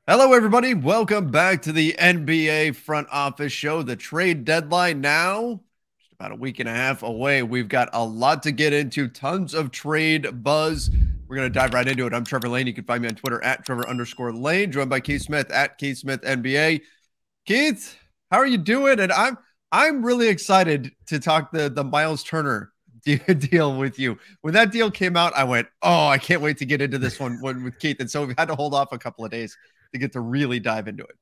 Hello, everybody. Welcome back to the NBA Front Office Show. The trade deadline now, just about a week and a half away. We've got a lot to get into, tons of trade buzz. We're going to dive right into it. I'm Trevor Lane. You can find me on Twitter at Trevor_Lane, joined by Keith Smith at Keith Smith NBA. Keith, how are you doing? And I'm really excited to talk the Myles Turner deal with you. When that deal came out, I went, oh, I can't wait to get into this one with Keith. And so we've had to hold off a couple of days to get to really dive into it.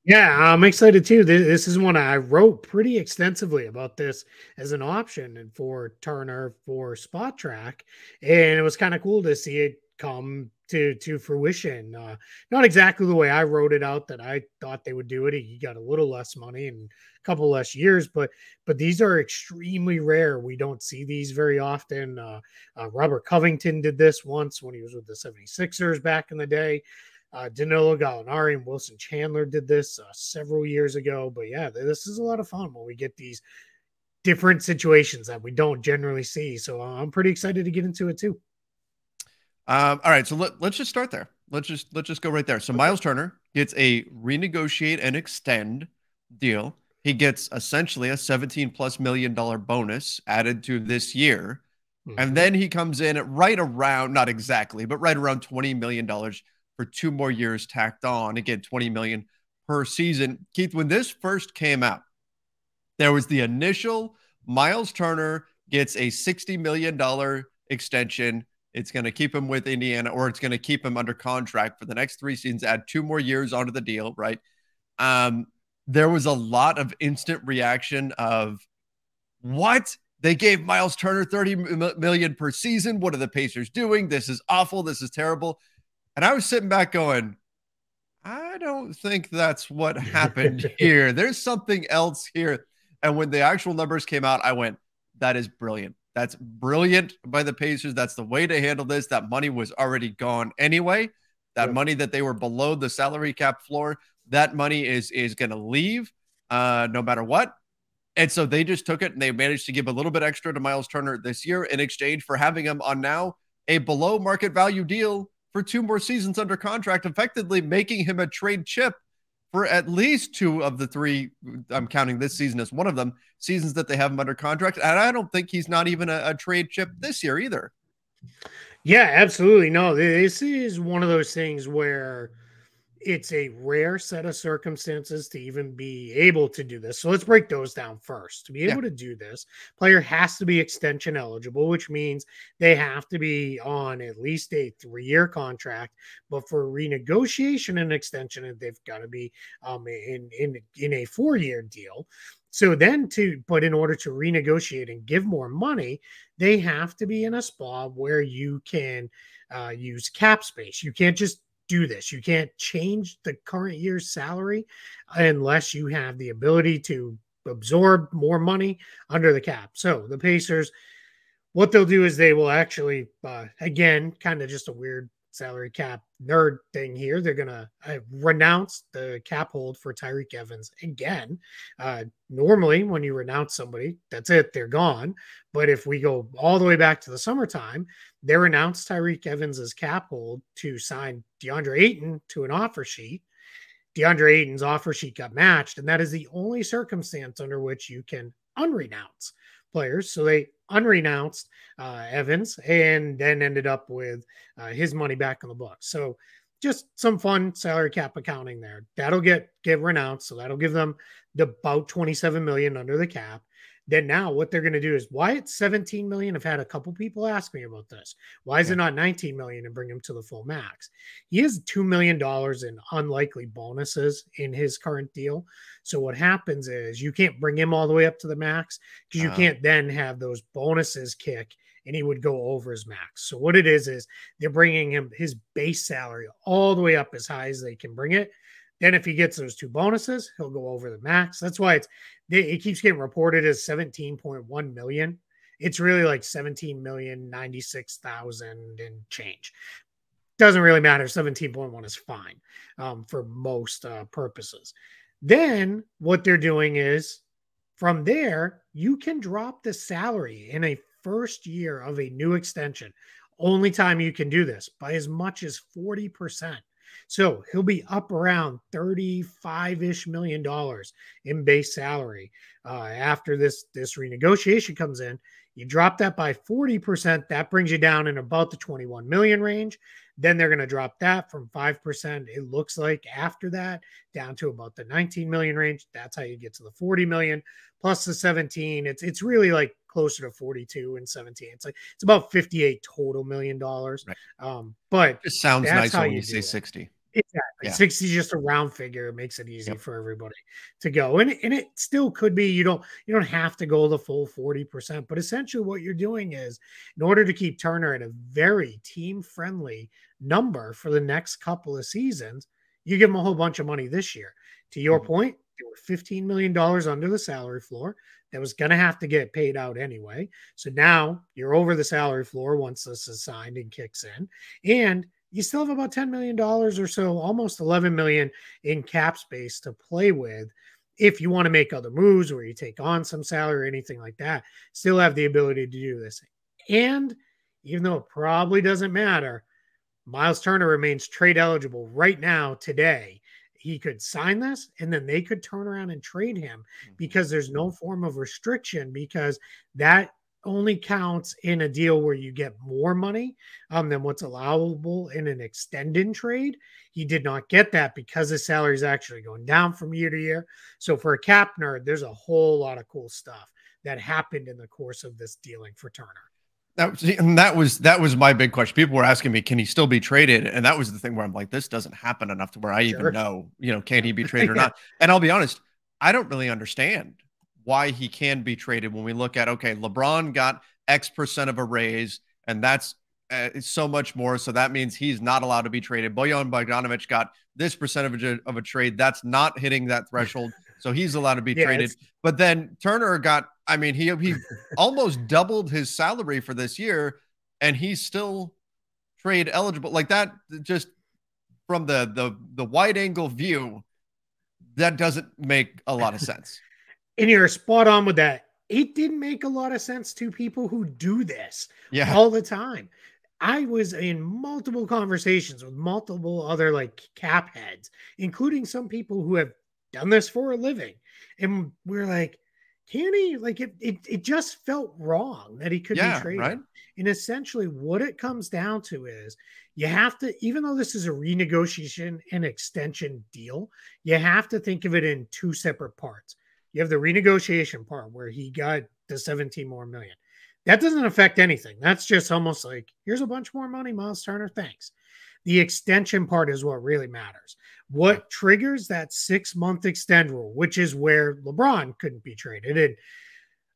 Yeah, I'm excited too. This is one I wrote pretty extensively about this as an option and for Turner for Spot Track, and it was kind of cool to see it come to fruition. Not exactly the way I wrote it out that I thought they would do it. He got a little less money and a couple less years, but these are extremely rare. We don't see these very often. Robert Covington did this once when he was with the 76ers back in the day. Danilo Gallinari and Wilson Chandler did this several years ago. But yeah, this is a lot of fun when we get these different situations that we don't generally see. So I'm pretty excited to get into it too. All right, so let's just start there. Let's just go right there. So Myles Turner gets a renegotiate and extend deal. He gets essentially a $17+ million bonus added to this year. And then he comes in at right around, not exactly, but right around $20 million for 2 more years tacked on. Again, $20 million per season. Keith, when this first came out, there was the initial Myles Turner gets a $60 million extension. It's going to keep him with Indiana, or it's going to keep him under contract for the next 3 seasons, add 2 more years onto the deal, right? There was a lot of instant reaction of, what? They gave Myles Turner $30 million per season. What are the Pacers doing? This is awful. This is terrible. And I was sitting back going, I don't think that's what happened here. There's something else here. And when the actual numbers came out, I went, that is brilliant. That's brilliant by the Pacers. That's the way to handle this. That money was already gone anyway. That money that they were below the salary cap floor, that money is going to leave no matter what. And so they just took it and they managed to give a little bit extra to Myles Turner this year in exchange for having him on now a below market value deal for 2 more seasons under contract, effectively making him a trade chip for at least 2 of the 3, I'm counting this season as one of them, seasons that they have him under contract. And I don't think he's not even a trade chip this year either. Yeah, absolutely. No, this is one of those things where it's a rare set of circumstances to even be able to do this. So let's break those down first. To be able to do this, player has to be extension eligible, which means they have to be on at least a 3-year contract. But for renegotiation and extension, they've got to be in a 4-year deal. So then but in order to renegotiate and give more money, they have to be in a spot where you can use cap space. You can't just do this. You can't change the current year's salary unless you have the ability to absorb more money under the cap. So the Pacers, what they'll do is they will actually, again, kind of just a weird salary cap nerd thing here. They're going to renounce the cap hold for Tyreke Evans again. Normally, when you renounce somebody, that's it, they're gone. But if we go all the way back to the summertime, they renounced Tyreke Evans' cap hold to sign DeAndre Ayton to an offer sheet. DeAndre Ayton's offer sheet got matched, and that is the only circumstance under which you can unrenounce players. So they unrenounced Evans and then ended up with his money back on the books. So just some fun salary cap accounting there. That'll get renounced. So that'll give them about $27 million under the cap. Then now what they're going to do is, why it's $17 million. I've had a couple people ask me about this. Why is it not $19 million and bring him to the full max? He has $2 million in unlikely bonuses in his current deal. So what happens is you can't bring him all the way up to the max because you can't then have those bonuses kick and he would go over his max. So what it is they're bringing him his base salary all the way up as high as they can bring it. Then if he gets those 2 bonuses, he'll go over the max. That's why it keeps getting reported as 17.1 million. It's really like 17,096,000 and change. Doesn't really matter. 17.1 is fine for most purposes. Then what they're doing is, from there, you can drop the salary in a first year of a new extension. Only time you can do this, by as much as 40%. So he'll be up around $35-ish million in base salary after this renegotiation comes in. You drop that by 40%, that brings you down in about the 21 million range. Then they're going to drop that from 5%, it looks like, after that, down to about the 19 million range. That's how you get to the 40 million plus the 17. It's really like closer to 42 and 17. It's about 58 total $million. Right. But It sounds that's how nicer when you you do say it. 60. Exactly. Yeah. 60 is just a round figure. It makes it easy Yep. for everybody to go. And it still could be, you don't have to go the full 40%, but essentially what you're doing is, in order to keep Turner at a very team friendly number for the next couple of seasons, you give him a whole bunch of money this year. To your point, there were $15 million under the salary floor that was going to have to get paid out anyway. So now you're over the salary floor once this is signed and kicks in. And you still have about $10 million or so, almost $11 million in cap space to play with. If you want to make other moves or you take on some salary or anything like that, still have the ability to do this. And even though it probably doesn't matter, Myles Turner remains trade eligible right now today. He could sign this and then they could turn around and trade him because there's no form of restriction, because that only counts in a deal where you get more money than what's allowable in an extended trade. He did not get that because his salary is actually going down from year to year. So for a cap nerd, there's a whole lot of cool stuff that happened in the course of this dealing for Turner. That was my big question. People were asking me, can he still be traded? And that was the thing where I'm like, this doesn't happen enough to where I even know, can he be traded or not? And I'll be honest, I don't really understand why he can be traded when we look at, okay, LeBron got X% of a raise, and that's so much more. So that means he's not allowed to be traded. Bojan Bogdanovic got this percentage of a trade that's not hitting that threshold. So he's allowed to be traded. But then Turner got, I mean, he almost doubled his salary for this year, and he's still trade eligible. Like that, just from the wide angle view, that doesn't make a lot of sense. And you're spot on with that. It didn't make a lot of sense to people who do this all the time. I was in multiple conversations with multiple other like cap heads, including some people who have done this for a living. And we're like, can he? Like it just felt wrong that he could be traded. Right? And essentially what it comes down to is you have to, even though this is a renegotiation and extension deal, you have to think of it in two separate parts. You have the renegotiation part where he got the 17 more million. That doesn't affect anything. That's just almost like, here's a bunch more money, Myles Turner, thanks. The extension part is what really matters. What triggers that 6-month extend rule, which is where LeBron couldn't be traded. And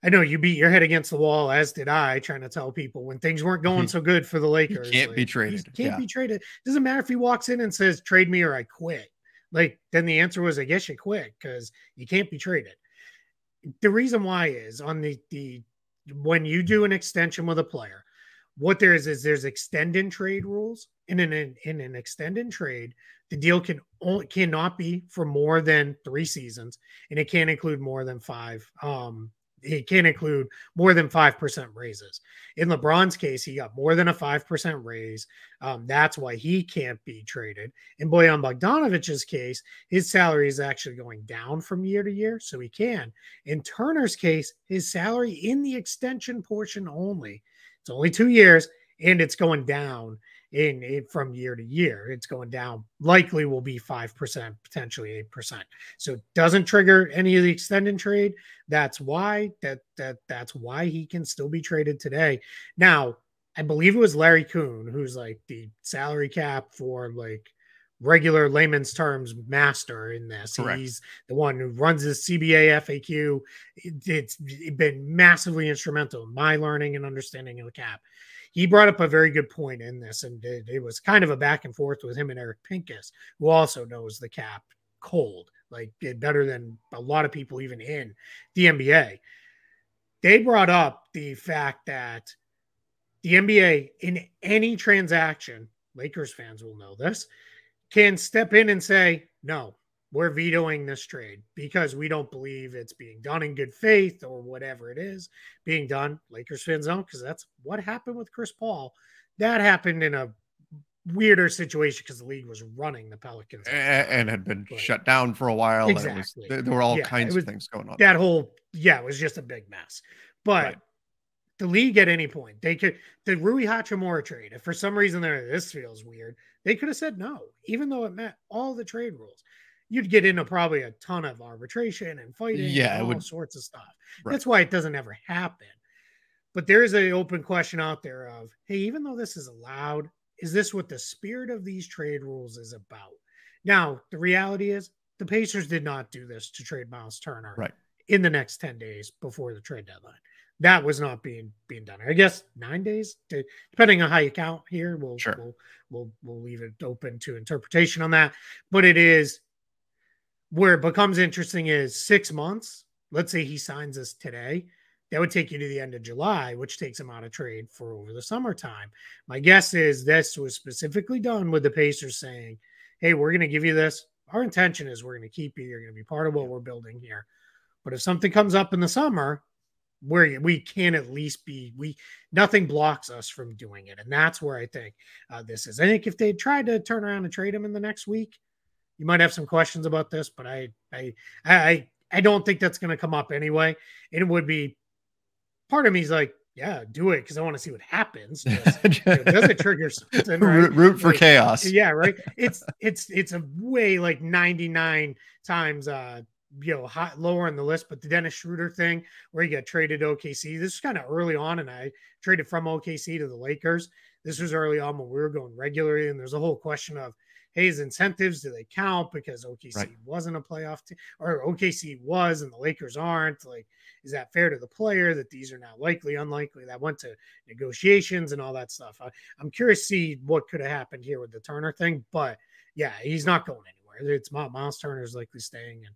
I know you beat your head against the wall, as did I, trying to tell people when things weren't going so good for the Lakers. He can't be traded. He can't be traded. Doesn't matter if he walks in and says, trade me or I quit. Like, then the answer was, I guess you quit because you can't be traded. The reason why is on the when you do an extension with a player, what there is there's extend and trade rules. In an extend and trade, the deal cannot be for more than 3 seasons, and it can't include more than 5. It can't include more than 5% raises. In LeBron's case, he got more than a 5% raise. That's why he can't be traded. In Bojan Bogdanovic's case, his salary is actually going down from year to year, so he can. In Turner's case, his salary in the extension portion only, it's only 2 years, and it's going down from year to year. It's going down, likely will be 5%, potentially 8%. So it doesn't trigger any of the extended trade. That's why that's why he can still be traded today. Now, I believe it was Larry Kuhn, who's like the salary cap for like regular layman's terms master in this. Correct. He's the one who runs the CBA FAQ. It's been massively instrumental in my learning and understanding of the cap. He brought up a very good point in this, and it was kind of a back and forth with him and Eric Pincus, who also knows the cap cold, like better than a lot of people even in the NBA. They brought up the fact that the NBA, in any transaction, Lakers fans will know this, can step in and say, no, we're vetoing this trade because we don't believe it's being done in good faith or whatever it is being done. Lakers fans don't, because that's what happened with Chris Paul. That happened in a weirder situation because the league was running the Pelicans and had been shut down for a while. And exactly. there were all Yeah, kinds of things going on. That whole, it was just a big mess. But the league at any point, they could, the Rui Hachimura trade, if for some reason this feels weird, they could have said no, even though it met all the trade rules. You'd get into probably a ton of arbitration and fighting and all sorts of stuff. Right. That's why it doesn't ever happen. But there is an open question out there of, hey, even though this is allowed, is this what the spirit of these trade rules is about? Now, the reality is the Pacers did not do this to trade Myles Turner in the next 10 days before the trade deadline. That was not being done. I guess 9 days, depending on how you count here. We'll leave it open to interpretation on that. But it is where it becomes interesting is 6 months. Let's say he signs us today. That would take you to the end of July, which takes him out of trade for over the summertime. My guess is this was specifically done with the Pacers saying, hey, we're going to give you this. Our intention is we're going to keep you. You're going to be part of what we're building here. But if something comes up in the summer where we can at least be, nothing blocks us from doing it. And that's where I think this is. I think if they tried to turn around and trade him in the next week, you might have some questions about this, but I don't think that's going to come up anyway. And it would be, part of me is like, yeah, do it because I want to see what happens. Does it trigger something? Right? Root for chaos. Yeah, right. It's a way like 99 times lower on the list. But the Dennis Schroeder thing where he got traded to OKC, this was kind of early on, and I traded from OKC to the Lakers. This was early on when we were going regularly, and there's a whole question of, hey, his incentives, do they count because OKC wasn't a playoff team, or OKC was and the Lakers aren't? Like, is that fair to the player that these are now likely, unlikely? That went to negotiations and all that stuff. I'm curious to see what could have happened here with the Turner thing, but yeah, he's not going anywhere. It's Myles Turner is likely staying, and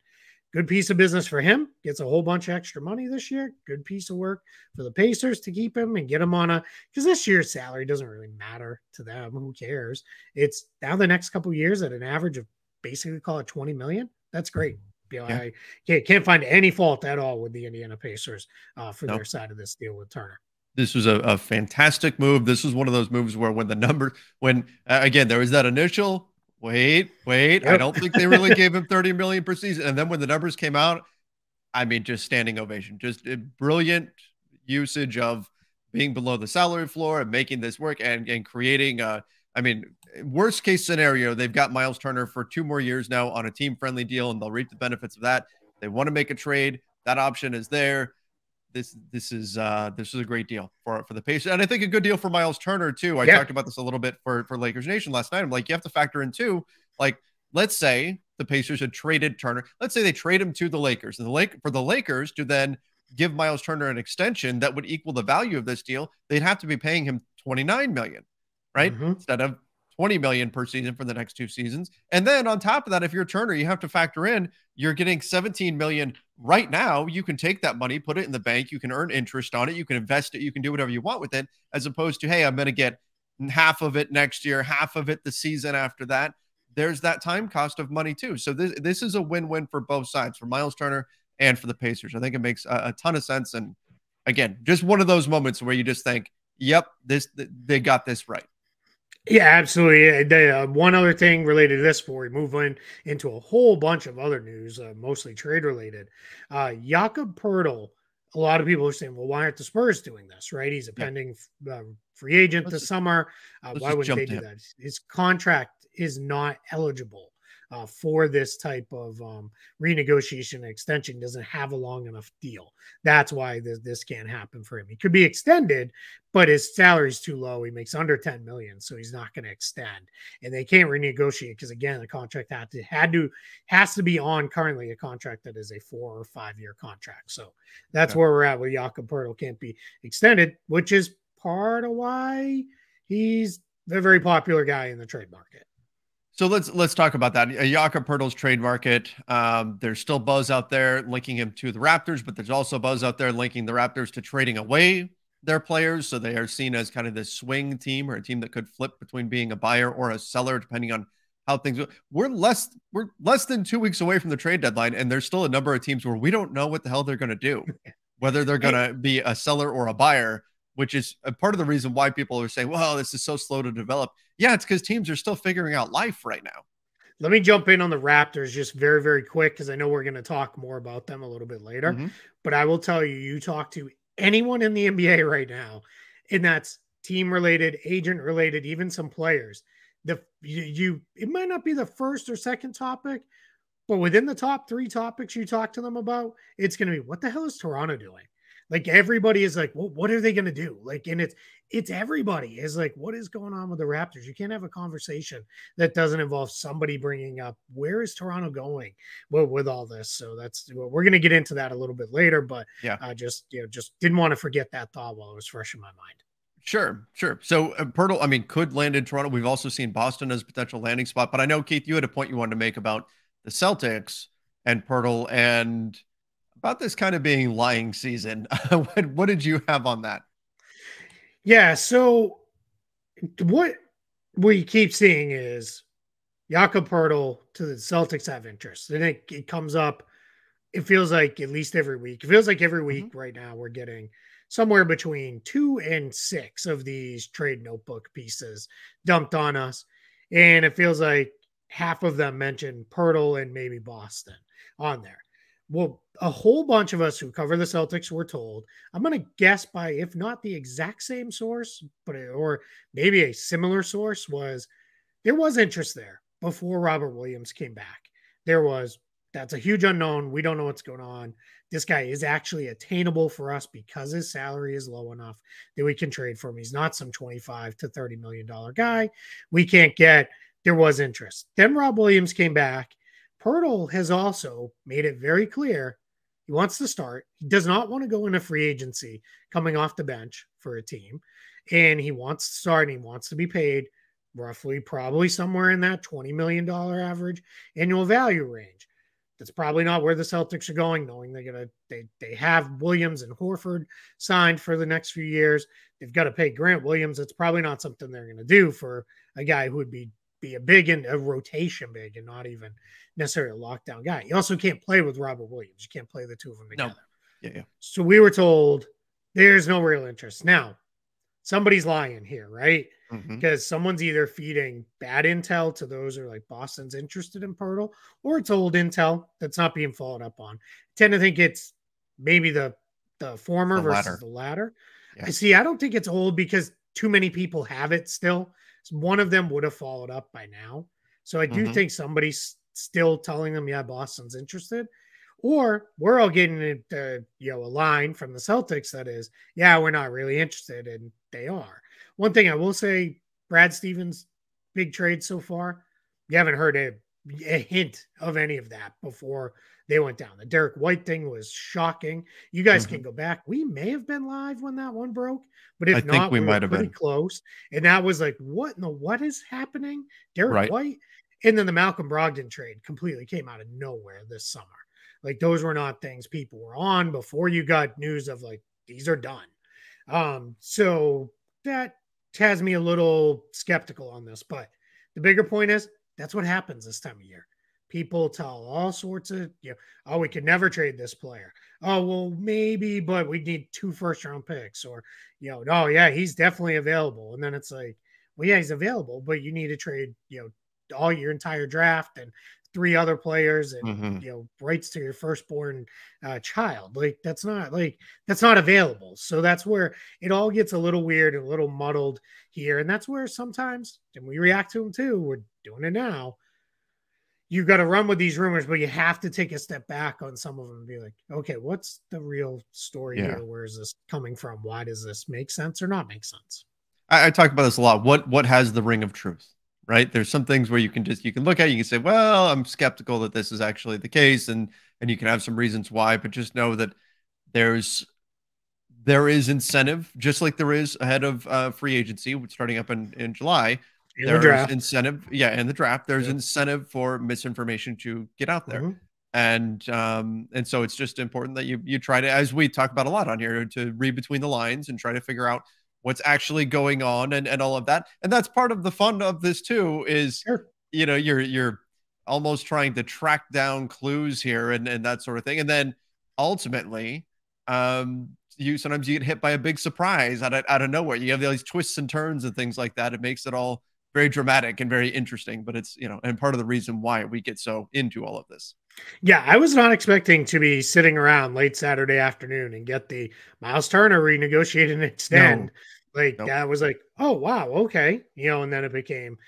good piece of business for him. Gets a whole bunch of extra money this year. Good piece of work for the Pacers to keep him and get him on because this year's salary doesn't really matter to them. Who cares? It's now the next couple of years at an average of basically call it 20 million. That's great. I can't find any fault at all with the Indiana Pacers for their side of this deal with Turner. This was a fantastic move. This was one of those moves where again, there was that initial wait, I don't think they really gave him 30 million per season. And then when the numbers came out, I mean, just standing ovation, just a brilliant usage of being below the salary floor and making this work and creating worst case scenario, they've got Myles Turner for 2 more years now on a team friendly deal, and they'll reap the benefits of that. They want to make a trade. That option is there. This is a great deal for the Pacers, and I think a good deal for Myles Turner too. I talked about this a little bit for Lakers Nation last night. I'm like, you have to factor in too, like, let's say the Pacers had traded Turner. Let's say they trade him to the Lakers, and for the Lakers to then give Myles Turner an extension that would equal the value of this deal, they'd have to be paying him $29 million, right? Instead of $20 million per season for the next 2 seasons. And then on top of that, if you're Turner, you have to factor in you're getting $17 million right now. You can take that money, put it in the bank, you can earn interest on it, you can invest it, you can do whatever you want with it, as opposed to, hey, I'm going to get half of it next year, half of it the season after that. There's that time cost of money too. So this is a win-win for both sides, for Myles Turner and for the Pacers. I think it makes a ton of sense. And again, just one of those moments where you just think, yep, they got this right. Yeah, absolutely. One other thing related to this before we move into a whole bunch of other news, mostly trade related. Jakob Poeltl, a lot of people are saying, well, why aren't the Spurs doing this, right? He's a pending free agent this summer. Why wouldn't they do that? His contract is not eligible for this type of renegotiation and extension. Doesn't have a long enough deal. That's why this can't happen for him. He could be extended, but his salary's too low. He makes under 10 million, so he's not going to extend. And they can't renegotiate because, again, the contract has to be on currently a contract that is a 4 or 5 year contract. So that's where we're at with Jakob Poeltl. Can't be extended, which is part of why he's a very popular guy in the trade market. So let's talk about that. Jakob Poeltl's trade market. There's still buzz out there linking him to the Raptors, but there's also buzz out there linking the Raptors to trading away their players. So they are seen as kind of this swing team, or a team that could flip between being a buyer or a seller, depending on how things go. We're less than 2 weeks away from the trade deadline, and there's still a number of teams where we don't know what the hell they're going to do, whether they're going to be a seller or a buyer. which is a part of the reason why people are saying, well, this is so slow to develop. Yeah, it's because teams are still figuring out life right now. Let me jump in on the Raptors just very, very quick because I know we're going to talk more about them a little bit later. Mm-hmm. But I will tell you, you talk to anyone in the NBA right now, and that's team related, agent related, even some players. It might not be the first or second topic, but within the top three topics you talk to them about, it's going to be what the hell is Toronto doing? Like everybody is like, well, what are they going to do? Like, and it's everybody is like, what is going on with the Raptors? You can't have a conversation that doesn't involve somebody bringing up where is Toronto going with all this. So we're going to get into that a little bit later, but yeah, just didn't want to forget that thought while it was fresh in my mind. Sure. So Pirtle, I mean, could land in Toronto. We've also seen Boston as a potential landing spot, but I know Keith, you had a point you wanted to make about the Celtics and Pirtle and about this kind of being lying season. What did you have on that? Yeah. So what we keep seeing is Jakob Pertl to the Celtics have interest. And it comes up, it feels like at least every week. It feels like every week right now we're getting somewhere between 2 and 6 of these trade notebook pieces dumped on us. And it feels like half of them mention Pertl and maybe Boston on there. Well, a whole bunch of us who cover the Celtics were told, I'm going to guess by, if not the exact same source, or maybe a similar source, was there was interest there before Robert Williams came back. That's a huge unknown. We don't know what's going on. This guy is actually attainable for us because his salary is low enough that we can trade for him. He's not some $25 to $30 million guy. We can't get, there was interest. Then Rob Williams came back. Pirtle has also made it very clear he wants to start. He does not want to go into free agency coming off the bench for a team. And he wants to start and he wants to be paid roughly probably somewhere in that $20 million average annual value range. That's probably not where the Celtics are going, knowing they have Williams and Horford signed for the next few years. They've got to pay Grant Williams. It's probably not something they're going to do for a guy who would be a big and a rotation big and not even necessarily a lockdown guy. You also can't play with Robert Williams. You can't play the two of them together. No. Yeah. So we were told there's no real interest. Now, somebody's lying here, right? Because someone's either feeding bad intel to those who are like Boston's interested in Pirtle, or it's old intel that's not being followed up on. I tend to think it's maybe the former versus the latter. Yeah. I don't think it's old because too many people have it still. One of them would have followed up by now. So I do think somebody's still telling them, yeah, Boston's interested. Or we're all getting a line from the Celtics that is, yeah, we're not really interested, and they are. One thing I will say, Brad Stevens' big trade so far, you haven't heard a hint of any of that before they went down. The Derek White thing was shocking. You guys can go back. We may have been live when that one broke, but if not, we might have been pretty close. And that was like, what is happening? Derek White? And then the Malcolm Brogdon trade completely came out of nowhere this summer. Like those were not things people were on before you got news of like, these are done. So that has me a little skeptical on this, but the bigger point is that's what happens this time of year. People tell all sorts of, oh, we could never trade this player. Oh, well, maybe, but we need 2 first-round picks, or, oh, yeah, he's definitely available. And then it's like, well, yeah, he's available, but you need to trade, all your entire draft and 3 other players and rights to your firstborn child. Like that's not available. So that's where it all gets a little weird and a little muddled here. And that's where sometimes, and we react to them too, we're doing it now. You've got to run with these rumors, but you have to take a step back on some of them and be like, okay, what's the real story here? Where is this coming from? Why does this make sense or not make sense? I talk about this a lot. What has the ring of truth? Right. There's some things where you can look at it, you can say, well, I'm skeptical that this is actually the case. And you can have some reasons why, but just know that there is incentive, just like there is ahead of free agency starting up in July. There's incentive. Yeah. In the draft, there's incentive for misinformation to get out there. And so it's just important that you try to, as we talk about a lot on here, to read between the lines and try to figure out what's actually going on and all of that. And that's part of the fun of this too, is, you're almost trying to track down clues here and that sort of thing. And then ultimately, sometimes you get hit by a big surprise out of nowhere. You have these twists and turns and things like that. It makes it all very dramatic and very interesting, but it's, and part of the reason why we get so into all of this. Yeah, I was not expecting to be sitting around late Saturday afternoon and get the Myles Turner renegotiate and extend. No, Like no. that was like, oh wow, okay, and then it became,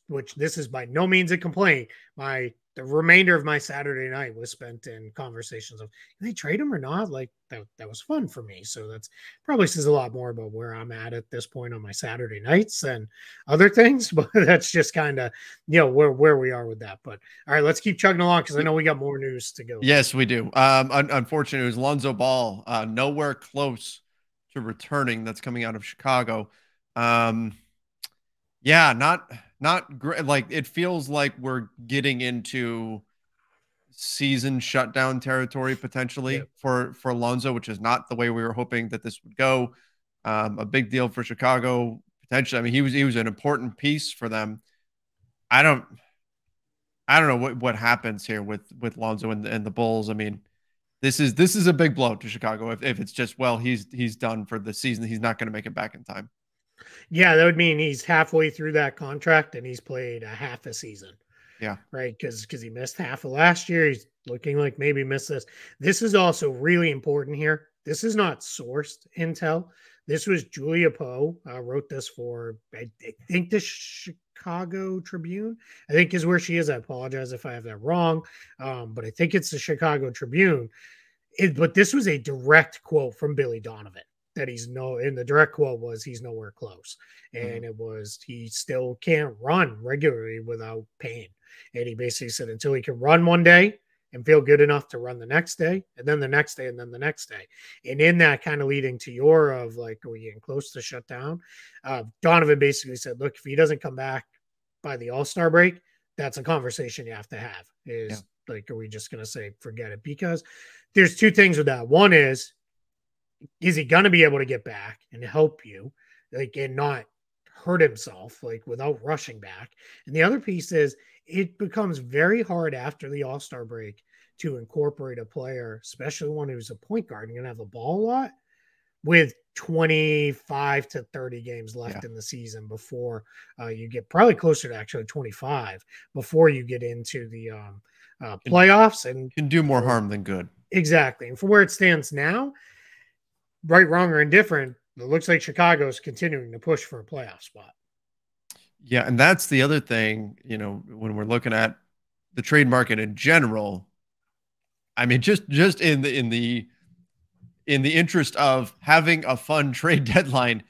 which this is by no means a complaint. The remainder of my Saturday night was spent in conversations of, can they trade him or not? Like that was fun for me. So that's probably says a lot more about where I'm at this point on my Saturday nights than other things. But that's just kind of where we are with that. But all right, let's keep chugging along because I know we got more news to go Yes, through. we do. Unfortunately, it was Lonzo Ball, nowhere close to returning. That's coming out of Chicago. Um, yeah, not great. Like it feels like we're getting into season shutdown territory Yeah. potentially for Lonzo, which is not the way we were hoping that this would go. A big deal for Chicago potentially. I mean, he was an important piece for them. I don't I don't know what happens here with Lonzo and the Bulls. I mean, this is a big blow to Chicago if it's just, well, he's done for the season. He's not going to make it back in time. Yeah, that would mean he's halfway through that contract and he's played a half a season. Yeah. Right? Because he missed half of last year. He's looking like maybe missed this. This is also really important here. This is not sourced intel. This was Julia Poe wrote this for I think the Chicago Tribune. I think is where she is. I apologize if I have that wrong, but I think it's the Chicago Tribune. But this was a direct quote from Billy Donovan that and the direct quote was he's nowhere close, Mhm. and it was he still can't run regularly without pain. And he basically said until he can run one day and feel good enough to run the next day, and then the next day, and then the next day. And in that kind of leading to your of like, are we getting close to shut down? Donovan basically said, look, if he doesn't come back by the All-Star break, that's a conversation you have to have. Yeah. Like, are we just going to say, forget it? Because there's two things with that. One is he going to be able to get back and help you, like, and not hurt himself, like, without rushing back? And the other piece is it becomes very hard after the All-Star break to incorporate a player, especially one who's a point guard and going to have the ball a lot, with 25 to 30 games left in the season before you get probably closer to actually 25 before you get into the Can playoffs. And can do more harm than good. exactly. And for where it stands now, right, wrong, or indifferent, it looks like Chicago's continuing to push for a playoff spot. Yeah, and that's the other thing, when we're looking at the trade market in general. I mean, just in the interest of having a fun trade deadline,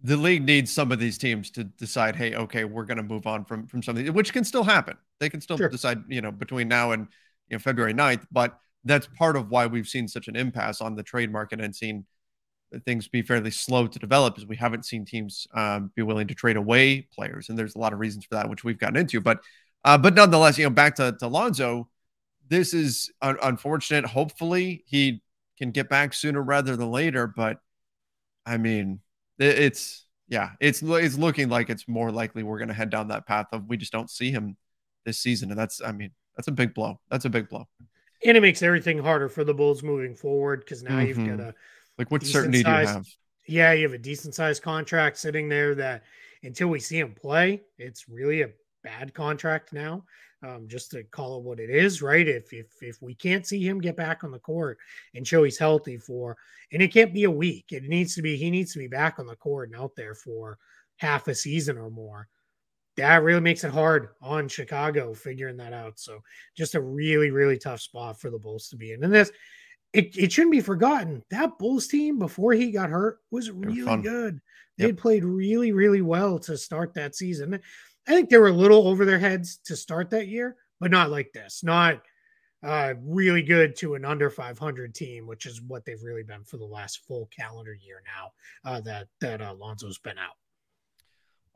the league needs some of these teams to decide, hey, okay, we're going to move on from something, which can still happen. They can still Sure. decide, between now and February 9th. But that's part of why we've seen such an impasse on the trade market and seen things be fairly slow to develop, is we haven't seen teams be willing to trade away players, and there's a lot of reasons for that, which we've gotten into. But nonetheless, back to Lonzo, this is unfortunate. Hopefully, he can get back sooner rather than later. But I mean, it's looking like it's more likely we're going to head down that path of we just don't see him this season, and that's a big blow. That's a big blow. And it makes everything harder for the Bulls moving forward because now you've got Mm-hmm. a Like, what decent certainty do you size. have? Yeah, you have a decent sized contract sitting there that until we see him play, it's really a bad contract now. Just to call it what it is, right? If we can't see him get back on the court and show he's healthy and it can't be a week. He needs to be back on the court and out there for half a season or more. That really makes it hard on Chicago figuring that out. So just a really, really tough spot for the Bulls to be in. And it shouldn't be forgotten. That Bulls team before he got hurt was They were really fun. good. They Yep. had played really, really well to start that season. I think they were a little over their heads to start that year, but not like this. Not really good to an under 500 team, which is what they've really been for the last full calendar year now that Lonzo's been out.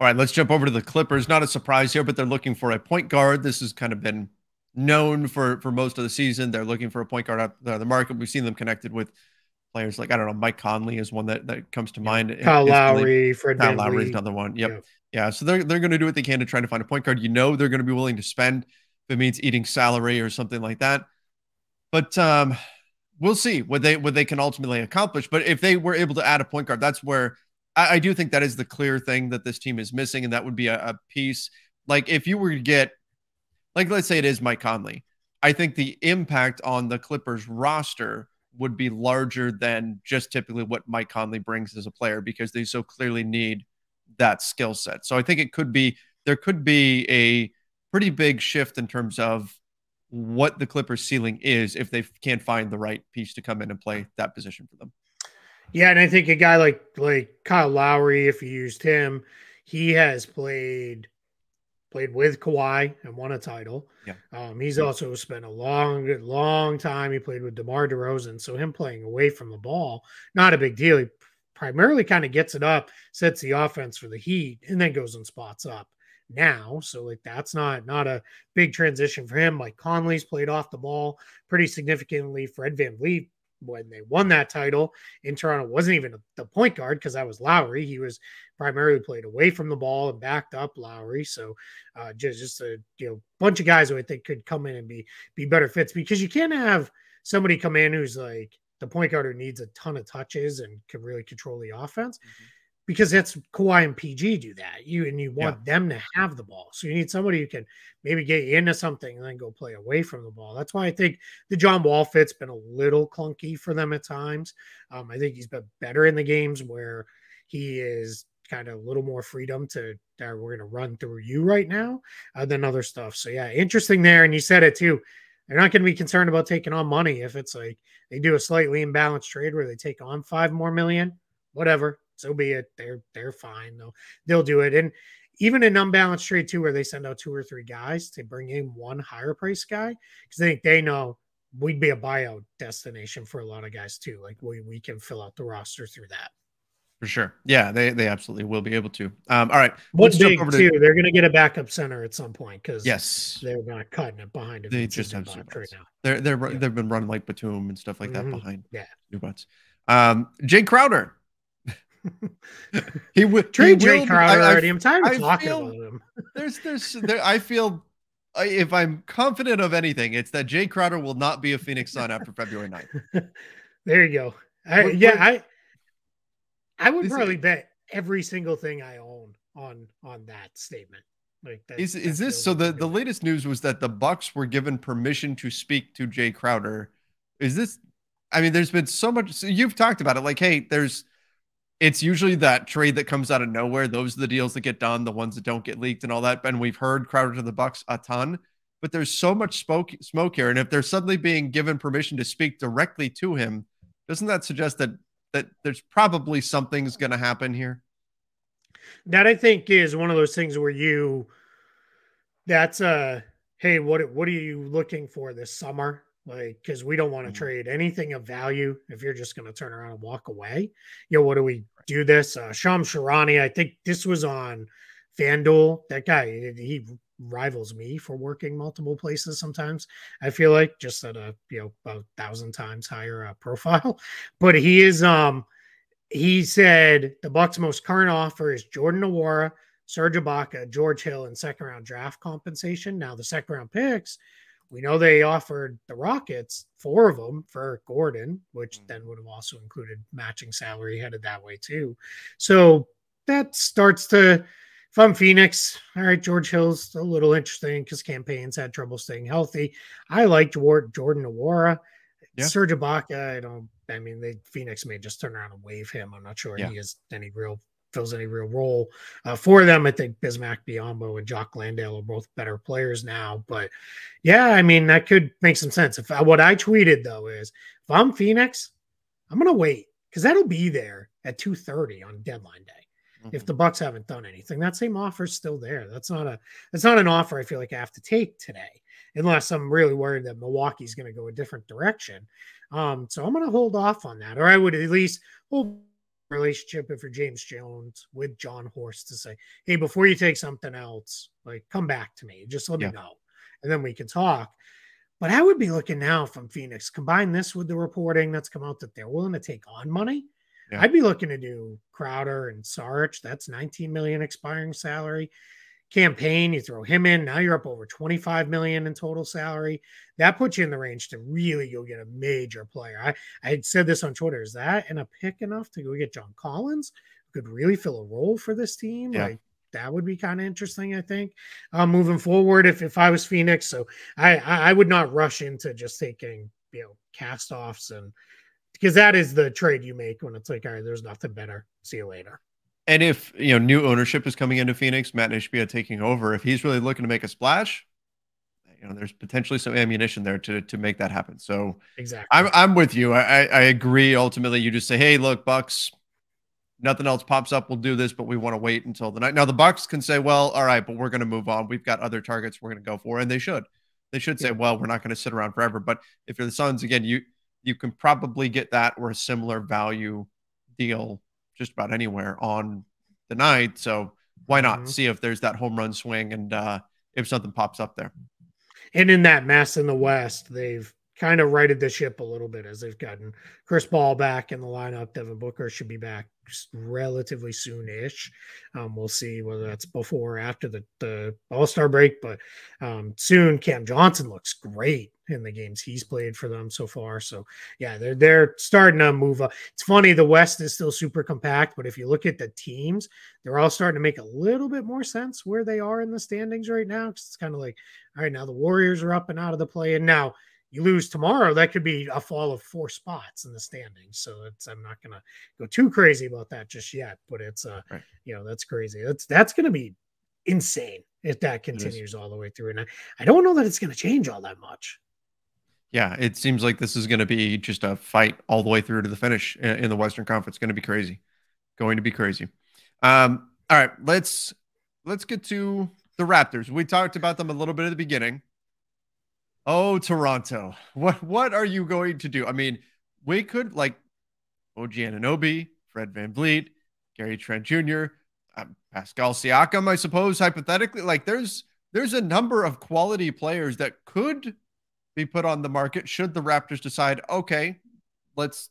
All right, let's jump over to the Clippers. Not a surprise here, but they're looking for a point guard. This has kind of been known for most of the season. They're looking for a point guard out there in the market. We've seen them connected with players like, I don't know, Mike Conley is one that comes to mind Kyle instantly. Lowry, Fred Kyle Lowry is VanVleet. another one. Yep. Yeah. Yeah. So they're going to do what they can to try to find a point guard. They're going to be willing to spend if it means eating salary or something like that. But we'll see what they can ultimately accomplish. But if they were able to add a point guard, that's where I do think that is the clear thing that this team is missing, and that would be a piece. Like if you were to get, like let's say it is Mike Conley, I think the impact on the Clippers roster would be larger than just typically what Mike Conley brings as a player, because they so clearly need that skill set. So I think there could be a pretty big shift in terms of what the Clippers ceiling is if they can't find the right piece to come in and play that position for them. Yeah, and I think a guy like Kyle Lowry, if you used him, he has played with Kawhi and won a title. Yeah. He's also spent a long time. He played with DeMar DeRozan, so him playing away from the ball, not a big deal. He primarily kind of gets it up, sets the offense for the Heat, and then goes and spots up now. So like that's not a big transition for him. Like Conley's played off the ball pretty significantly. Fred VanVleet, when they won that title in Toronto, wasn't even the point guard because that was Lowry. He was primarily played away from the ball and backed up Lowry. So just a bunch of guys who I think could come in and be better fits, because you can't have somebody come in who's like the point guard who needs a ton of touches and can really control the offense. Mm-hmm. Because that's Kawhi and PG do that. You want them to have the ball. So you need somebody who can maybe get you into something and then go play away from the ball. That's why I think the John Wall fit's been a little clunky for them at times. I think he's been better in the games where he is kind of a little more freedom to we're going to run through you right now than other stuff. So yeah, interesting there. And you said it too. They're not going to be concerned about taking on money if it's like they do a slightly imbalanced trade where they take on $5 more, whatever. So be it. They're fine. They'll do it. And even an unbalanced trade too, where they send out 2 or 3 guys to bring in one higher price guy, because they know we'd be a buyout destination for a lot of guys too. Like we can fill out the roster through that. For sure. Yeah, they absolutely will be able to. All right. Let's jump over to they're going to get a backup center at some point because they're not cutting it behind it. They just have right now. They've been running like Batum and stuff like that behind. Yeah. Butts. Jae Crowder. he would trade Jae Crowder already. I'm tired of talking about him. I feel if I'm confident of anything, it's that Jae Crowder will not be a Phoenix Sun after February 9th. There you go. I would probably bet every single thing I own on that statement. Like that, is this so? The latest news was that the Bucks were given permission to speak to Jae Crowder. Is this? I mean, there's been so much. So you've talked about it. Like, hey, it's usually that trade that comes out of nowhere. Those are the deals that get done, the ones that don't get leaked and all that. And we've heard Crowder to the Bucks a ton, but there's so much smoke here. And if they're suddenly being given permission to speak directly to him, doesn't that suggest that there's probably something's going to happen here? That I think is one of those things where hey, what are you looking for this summer? Like, because we don't want to trade anything of value if you're just going to turn around and walk away. What do we do this? Shams Charania, I think this was on FanDuel. That guy, he rivals me for working multiple places sometimes. I feel like just at a about 1,000 times higher profile. But he said the Bucks' most current offer is Jordan Nwora, Serge Ibaka, George Hill, and second-round draft compensation. Now the second-round picks, we know they offered the Rockets 4 of them for Gordon, which then would have also included matching salary headed that way too. So that starts to, if I'm Phoenix, all right, George Hill's a little interesting because campaigns had trouble staying healthy. I like Jordan Nwora. Yeah. Serge Ibaka, Phoenix may just turn around and waive him. I'm not sure he has fills any real role for them. I think Bismack Biyombo and Jock Landale are both better players now. But yeah, that could make some sense. What I tweeted though is if I'm Phoenix, I'm gonna wait because that'll be there at 2:30 on deadline day. Mm-hmm. If the Bucks haven't done anything, that same offer's still there. That's not an offer I feel like I have to take today, unless I'm really worried that Milwaukee's going to go a different direction. So I'm going to hold off on that, or I would at least hold relationship for James Jones with John Horst to say, hey, before you take something else, like come back to me, just let me know, and then we can talk. But I would be looking now from Phoenix, combine this with the reporting that's come out that they're willing to take on money. I'd be looking to do Crowder and Sarge. That's $19 million expiring salary. campaign. You throw him in. Now you're up over 25 million in total salary. That puts you in the range to really go get a major player. I had said this on Twitter. Is that and a pick enough to go get John Collins, who could really fill a role for this team? Yeah. Like that would be kind of interesting, I think, moving forward. If I was Phoenix, so I would not rush into just taking cast offs, and because that is the trade you make when it's like, all right, there's nothing better. See you later. And if new ownership is coming into Phoenix, Matt Ishbia taking over, if he's really looking to make a splash, there's potentially some ammunition there to make that happen. So exactly, I'm with you. I agree. Ultimately, you just say, hey, look, Bucks, nothing else pops up. We'll do this, but we want to wait until the night. Now the Bucks can say, well, all right, but we're going to move on. We've got other targets we're going to go for, and they should. They should say, well, we're not going to sit around forever. But if you're the Suns, again, you can probably get that or a similar value deal just about anywhere on the night. So why not see if there's that home run swing and if something pops up there. And in that mess in the West, they've kind of righted the ship a little bit as they've gotten Chris Paul back in the lineup. Devin Booker should be back relatively soon-ish. We'll see whether that's before or after the All-Star break, but soon. Cam Johnson looks great in the games he's played for them so far. So yeah, they're starting to move up. It's funny, the West is still super compact, but if you look at the teams, they're all starting to make a little bit more sense where they are in the standings right now. It's kind of like, all right, now the Warriors are up and out of the play, and now you lose tomorrow, that could be a fall of 4 spots in the standings. So I'm not going to go too crazy about that just yet, but it's right. That's crazy. That's going to be insane if that continues all the way through. And I don't know that it's going to change all that much. Yeah, it seems like this is going to be just a fight all the way through to the finish in the Western Conference. It's going to be crazy. Going to be crazy. All right, let's get to the Raptors. We talked about them a little bit at the beginning. Oh, Toronto. What are you going to do? I mean, we could like OG Anunoby, Fred VanVleet, Gary Trent Jr., Pascal Siakam, I suppose, hypothetically. Like there's a number of quality players that could be put on the market should the Raptors decide, okay, let's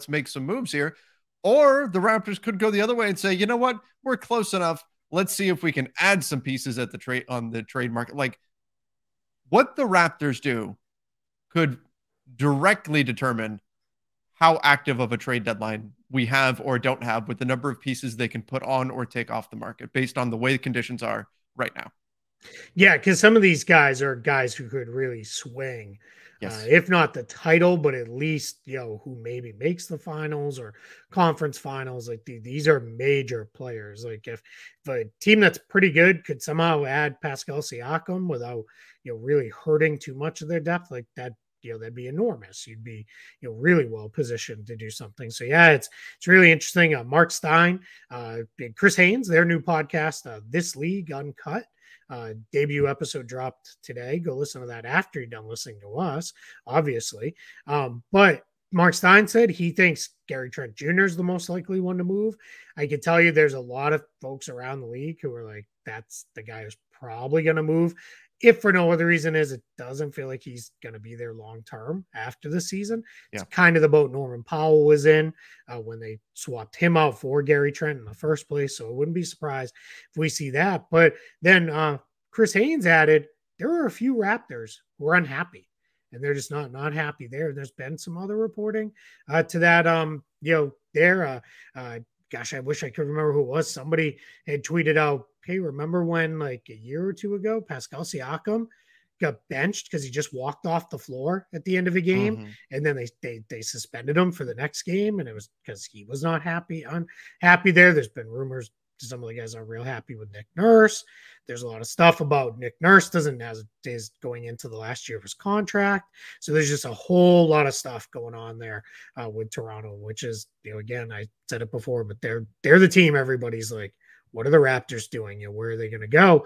make some moves here. Or the Raptors could go the other way and say, you know what, we're close enough. Let's see if we can add some pieces at the on the trade market. Like what the Raptors do could directly determine how active of a trade deadline we have or don't have with the number of pieces they can put on or take off the market based on the way the conditions are right now. Yeah, because some of these guys are guys who could really swing, if not the title, but at least, who maybe makes the finals or conference finals. Like these are major players. Like if a team that's pretty good could somehow add Pascal Siakam without, really hurting too much of their depth, like that, that'd be enormous. You'd be, really well positioned to do something. So yeah, it's really interesting. Mark Stein, Chris Haynes, their new podcast, This League Uncut. Debut episode dropped today. Go listen to that after you're done listening to us, obviously. But Mark Stein said he thinks Gary Trent Jr. is the most likely one to move. I can tell you there's a lot of folks around the league who are like, that's the guy who's probably going to move. If for no other reason is it doesn't feel like he's going to be there long term after the season. Yeah. It's kind of the boat Norman Powell was in when they swapped him out for Gary Trent in the first place. So I wouldn't be surprised if we see that. But then Chris Haynes added, there are a few Raptors who are unhappy and they're just not happy there. There's been some other reporting to that, gosh, I wish I could remember who it was. Somebody had tweeted out, hey, remember when like a year or two ago, Pascal Siakam got benched because he just walked off the floor at the end of a game. And then they suspended him for the next game. And it was because he was not unhappy there. There's been rumors some of the guys aren't real happy with Nick Nurse. There's a lot of stuff about Nick Nurse is going into the last year of his contract. So there's just a whole lot of stuff going on there with Toronto, which is, again, I said it before, but they're the team. Everybody's like, what are the Raptors doing? Where are they going to go?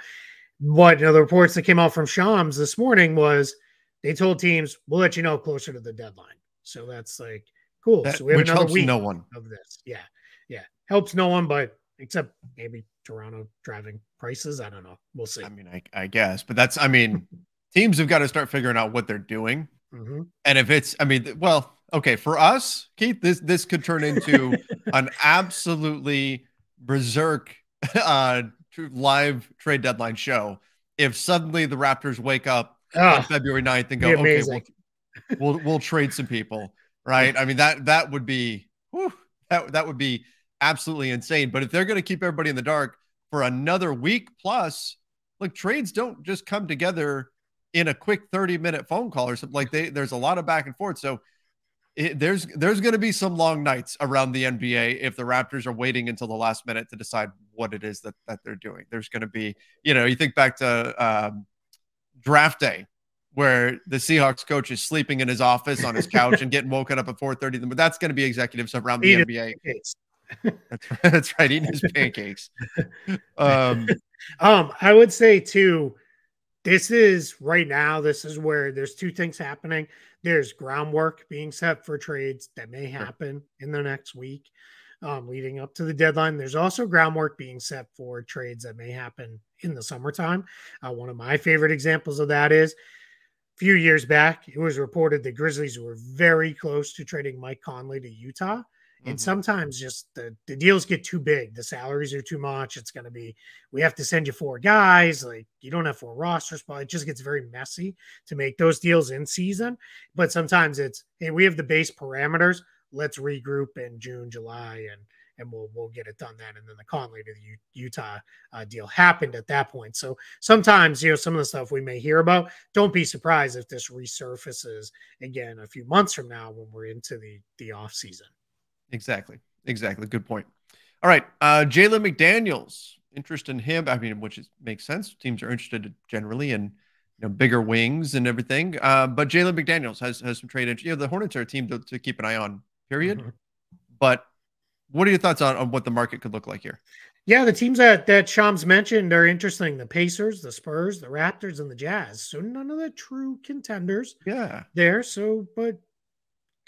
But the reports that came out from Shams this morning was they told teams, we'll let you know closer to the deadline. So that's like, cool. So we have another week of this. Yeah. Helps no one, but except maybe Toronto driving prices. I don't know. We'll see. I mean, I guess, but teams have got to start figuring out what they're doing. And if it's, okay, for us, Keith, this could turn into an absolutely berserk live trade deadline show if suddenly the Raptors wake up on Oh, February 9th and be go, okay, we'll amazing. we'll trade some people, right? I mean that would be whew, that would be absolutely insane. But if they're going to keep everybody in the dark for another week plus, like trades don't just come together in a quick 30-minute phone call or something. Like there's a lot of back and forth. So there's going to be some long nights around the NBA if the Raptors are waiting until the last minute to decide what it is that they're doing. There's going to be, you think back to draft day where the Seahawks coach is sleeping in his office on his couch and getting woken up at 4:30. But that's going to be executives around the NBA. That's right, eating his pancakes. I would say too, this is right now, this is where there's two things happening. There's groundwork being set for trades that may happen in the next week, leading up to the deadline. There's also groundwork being set for trades that may happen in the summertime. One of my favorite examples of that is a few years back, it was reported the Grizzlies were very close to trading Mike Conley to Utah. And sometimes just the deals get too big. The salaries are too much. It's going to be, we have to send you 4 guys. Like you don't have 4 rosters, but it just gets very messy to make those deals in season. But sometimes it's, hey, we have the base parameters. Let's regroup in June, July, and we'll get it done then. And then the Conley to the Utah deal happened at that point. So sometimes, some of the stuff we may hear about, don't be surprised if this resurfaces again a few months from now when we're into the off season. Exactly. Good point. All right. Jalen McDaniels, interest in him. I mean, makes sense. Teams are interested generally in bigger wings and everything. But Jalen McDaniels has some trade interest. The Hornets are a team to keep an eye on, period. But what are your thoughts on what the market could look like here? Yeah, the teams that Shams mentioned are interesting. The Pacers, the Spurs, the Raptors, and the Jazz. So none of the true contenders there. So, but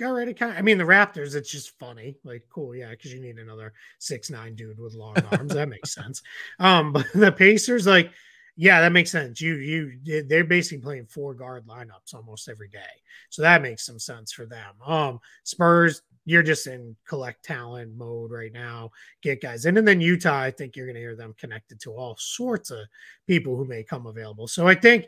all right, I mean, the Raptors, it's just funny. Like, cool, yeah, because you need another 6'9" dude with long arms. That makes sense. But the Pacers, like, yeah, that makes sense. They're basically playing 4 guard lineups almost every day. So that makes some sense for them. Spurs, you're just in collect talent mode right now, get guys in. And then Utah, I think you're going to hear them connected to all sorts of people who may come available. So I think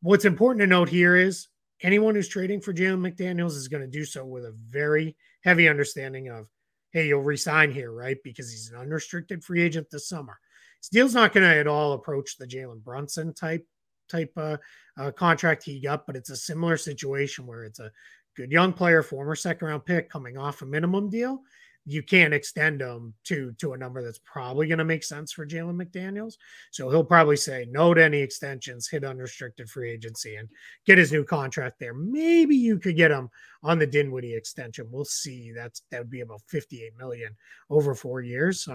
what's important to note here is anyone who's trading for Jalen McDaniels is going to do so with a very heavy understanding of, hey, you'll resign here, right? Because he's an unrestricted free agent this summer. His deal's not going to at all approach the Jalen Brunson type contract he got, but it's a similar situation where it's a good young player, former second-round pick coming off a minimum deal. You can't extend him to a number that's probably going to make sense for Jalen McDaniels. So he'll probably say no to any extensions, hit unrestricted free agency, and get his new contract there. Maybe you could get him on the Dinwiddie extension. We'll see. That would be about $58 million over 4 years.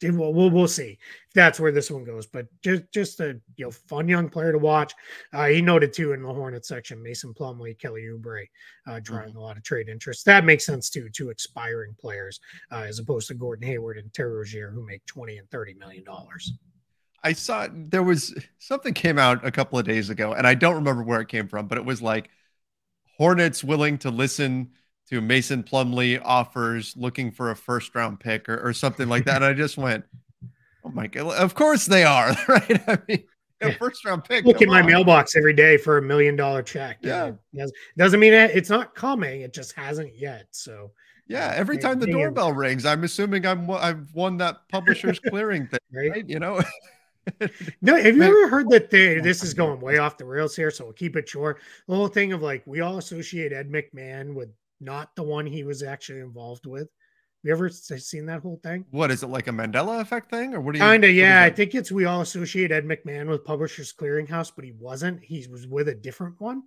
We'll see if that's where this one goes. But just a fun young player to watch. He noted too in the Hornets section, Mason Plumlee, Kelly Oubre, drawing a lot of trade interest. That makes sense too, to expiring players as opposed to Gordon Hayward and Terry Rozier, who make $20 and $30 million. I saw there was something came out a couple of days ago, and I don't remember where it came from, but it was like Hornets willing to listen to Mason Plumlee offers looking for a first-round pick or something like that. And I just went, oh my God, of course they are, right? I mean, a first-round pick. Look in my mailbox every day for $1 million check. Yeah. It doesn't mean it's not coming. It just hasn't yet. So yeah, every time the doorbell rings, I'm assuming I've won that publisher's clearing thing, right? No, have you ever heard that this is going way off the rails here, so we'll keep it short. The whole thing of like, we all associate Ed McMahon with not the one he was actually involved with. You ever seen that whole thing? What is it, like a Mandela effect thing, or what do you? Kinda, yeah. I think we all associate Ed McMahon with Publishers Clearinghouse, but he wasn't. He was with a different one.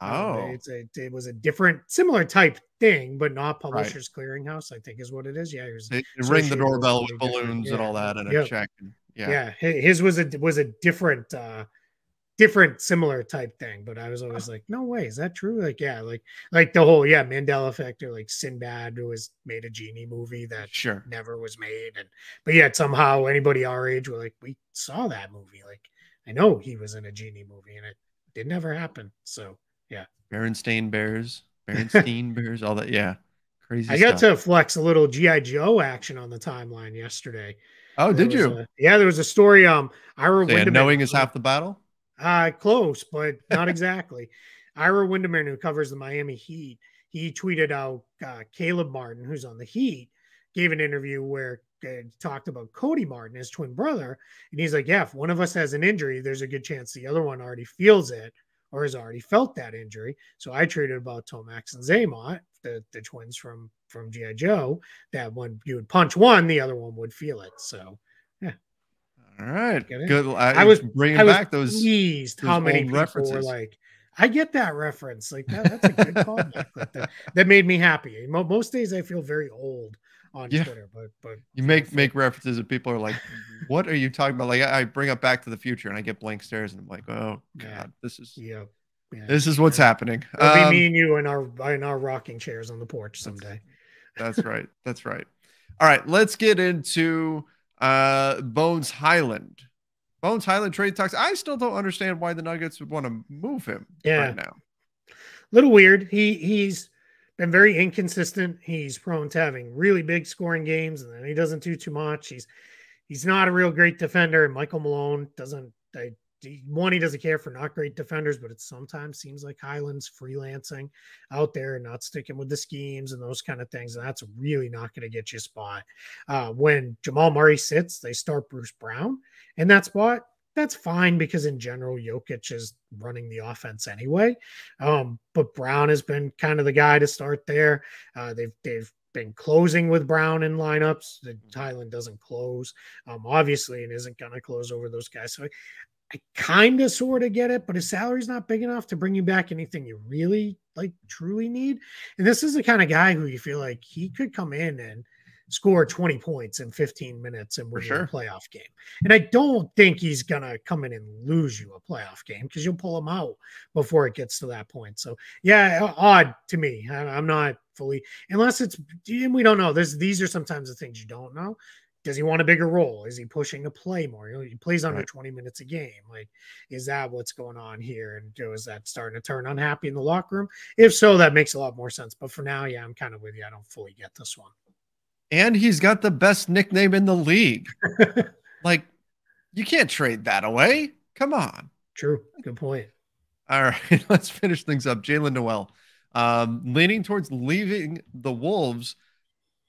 Oh, it was a different, similar type thing, but not Publishers Clearinghouse, I think is what it is. Yeah, they ring the doorbell with balloons and all that, and a check. Yeah, his was a different similar type thing, but I was always like, no way, is that true? Like, yeah, like the whole Mandela effect, or like Sinbad, who was made a genie movie that never was made, but yet somehow anybody our age were like, we saw that movie. Like, I know he was in a genie movie and it didn't ever happen. So yeah, Berenstain Bears, all that. Yeah, crazy. I got to flex a little GI Joe action on the timeline yesterday. Oh, There did was you? a there was a story. Ira So yeah, Windeman, knowing is half the battle. close, but not exactly. Ira Windeman, who covers the Miami Heat, he tweeted out Caleb Martin, who's on the Heat, gave an interview where talked about Cody Martin, his twin brother, and he's like, "Yeah, if one of us has an injury, there's a good chance the other one already feels it or has already felt that injury." So I tweeted about Tomax and Zaymont, the twins from GI Joe, that when you would punch one, the other one would feel it. So yeah, All right, get it. good. I was Bringing I was back pleased those how many old people were references. like, "I get that reference." Like that's a good callback. Like that made me happy. Most days I feel very old on Yeah, Twitter, but you you know, make references and people are like, "What are you talking about?" Like I bring up Back to the Future and I get blank stares and I'm like, "Oh yeah, God, yeah, yeah. this is what's happening." It'll be me and you in our rocking chairs on the porch That's someday. that's right. That's right. All right, let's get into Bones Highland. Bones Highland trade talks. I still don't understand why the Nuggets would want to move him right Yeah, now. little weird. He's been very inconsistent. He's prone to having really big scoring games, and then he doesn't do too much. He's not a real great defender. And Michael Malone doesn't. He doesn't care for not great defenders, but it sometimes seems like Highland's freelancing out there and not sticking with the schemes and those kind of things. And that's really not going to get you a spot. When Jamal Murray sits, they start Bruce Brown in that spot. That's fine because in general, Jokic is running the offense anyway. But Brown has been kind of the guy to start there. They've been closing with Brown in lineups. The Highland doesn't close, obviously, and isn't going to close over those guys. So I kind of sort of get it, but his salary's not big enough to bring you back anything you really like truly need. And this is the kind of guy who you feel like he could come in and score 20 points in 15 minutes and For win you a sure. playoff game. And I don't think he's going to come in and lose you a playoff game because you'll pull him out before it gets to that point. So, yeah, odd to me. I'm not fully, unless it's, and we don't know. These are sometimes the things you don't know. Does he want a bigger role? Is he pushing to play more? He plays under Right. 20 minutes a game. Like, is that what's going on here? And is that starting to turn unhappy in the locker room? If so, that makes a lot more sense. But for now, yeah, I'm kind of with you. I don't fully get this one. And he's got the best nickname in the league. Like, you can't trade that away. Come on. True. Good point. All right, let's finish things up. Jalen Noel, leaning towards leaving the Wolves.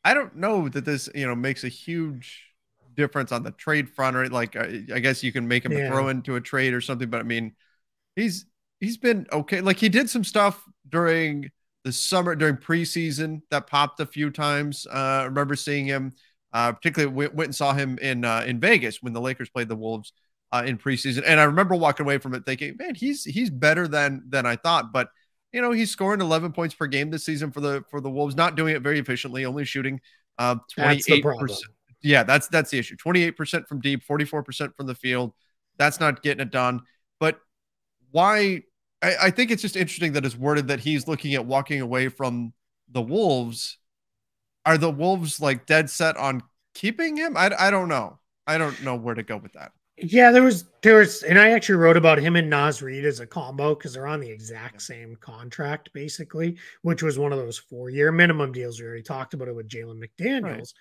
I don't know that this, makes a huge difference on the trade front, or like, I guess you can make him a throw into a trade or something. But I mean, he's been okay. Like he did some stuff during the summer, during preseason that popped a few times. I remember seeing him, particularly went and saw him in Vegas when the Lakers played the Wolves in preseason, and I remember walking away from it thinking, man, he's better than I thought. But he's scoring 11 points per game this season for the Wolves, not doing it very efficiently, only shooting 28%. Yeah, that's the issue. 28% from deep, 44% from the field. That's not getting it done. But why? I think it's just interesting that it's worded that he's looking at walking away from the Wolves. Are the Wolves like dead set on keeping him? I don't know. I don't know where to go with that. Yeah, there was, and I actually wrote about him and Naz Reid as a combo because they're on the exact same contract, basically, which was one of those 4-year minimum deals. We already talked about it with Jalen McDaniels,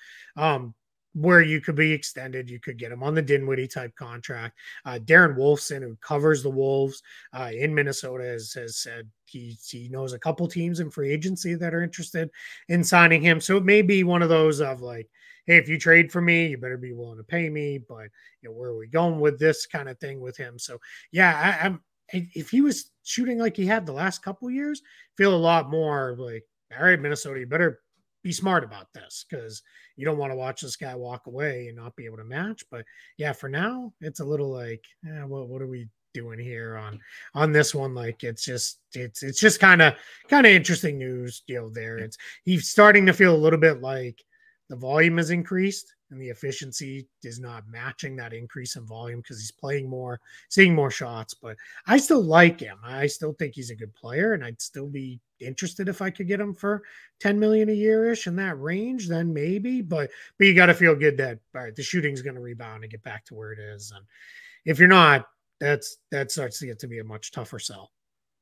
where you could be extended. You could get him on the Dinwiddie type contract. Darren Wolfson, who covers the Wolves in Minnesota, has said he knows a couple teams in free agency that are interested in signing him. So it may be one of those of like, hey, if you trade for me, you better be willing to pay me. But where are we going with this kind of thing with him? So yeah, if he was shooting like he had the last couple years, feel a lot more like, all right, Minnesota, you better be smart about this because you don't want to watch this guy walk away and not be able to match. But yeah, for now, it's a little like, what are we doing here on this one? Like it's just kind of interesting news there. He's starting to feel a little bit like the volume has increased and the efficiency is not matching that increase in volume because he's playing more, seeing more shots. But I still like him. I still think he's a good player, and I'd still be interested if I could get him for 10 million a year-ish in that range, then maybe. But you got to feel good that all right, the shooting's going to rebound and get back to where it is. And if you're not, that starts to get to be a much tougher sell.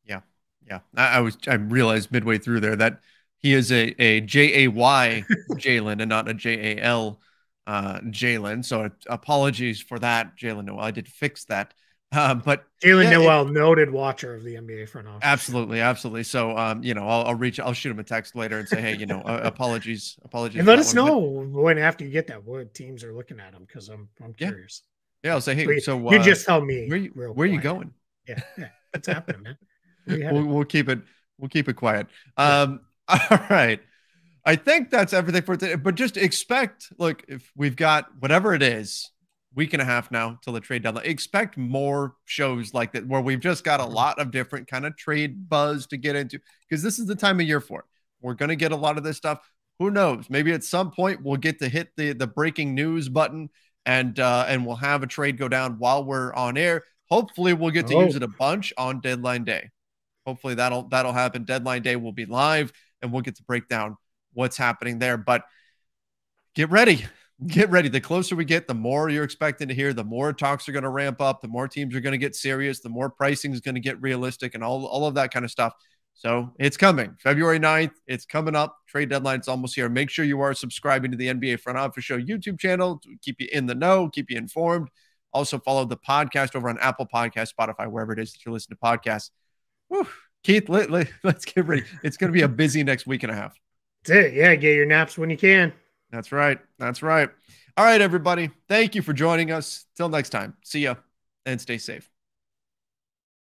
Yeah. Yeah. I realized midway through there that he is a Jay Jalen and not a JAL Jalen. So apologies for that, Jalen Noel. I did fix that. But Jalen yeah, Noel, noted watcher of the NBA front office. absolutely, absolutely. So, I'll shoot him a text later and say, hey, apologies And for let that us one. But know when after you get that what teams are looking at them, because I'm yeah, curious. yeah, I'll say, hey, But so you just tell me where you real where you quiet. going? Yeah. What's happening, man? Where you we'll, headed? we'll keep it we'll keep it quiet. Yeah. All right. I think that's everything for today. But just expect, look, if we've got whatever it is, week and a half now till the trade deadline. Expect more shows like that where we've just got a lot of different kind of trade buzz to get into because this is the time of year for it. We're gonna get a lot of this stuff. Who knows? Maybe at some point we'll get to hit the breaking news button and we'll have a trade go down while we're on air. Hopefully we'll get to use it a bunch on deadline day. Hopefully that'll happen. Deadline day will be live and we'll get to break down what's happening there. But get ready. Get ready. The closer we get, the more you're expecting to hear, the more talks are going to ramp up, the more teams are going to get serious, the more pricing is going to get realistic and all of that kind of stuff. So it's coming. February 9th. It's coming up. Trade deadline is almost here. Make sure you are subscribing to the NBA Front Office Show YouTube channel to keep you in the know, keep you informed. Also follow the podcast over on Apple Podcasts, Spotify, wherever it is that you're listening to podcasts. Whew. Keith, let's get ready. It's going to be a busy next week and a half. That's it. Yeah, get your naps when you can. That's right. That's right. All right, everybody. Thank you for joining us. Till next time. See ya and stay safe.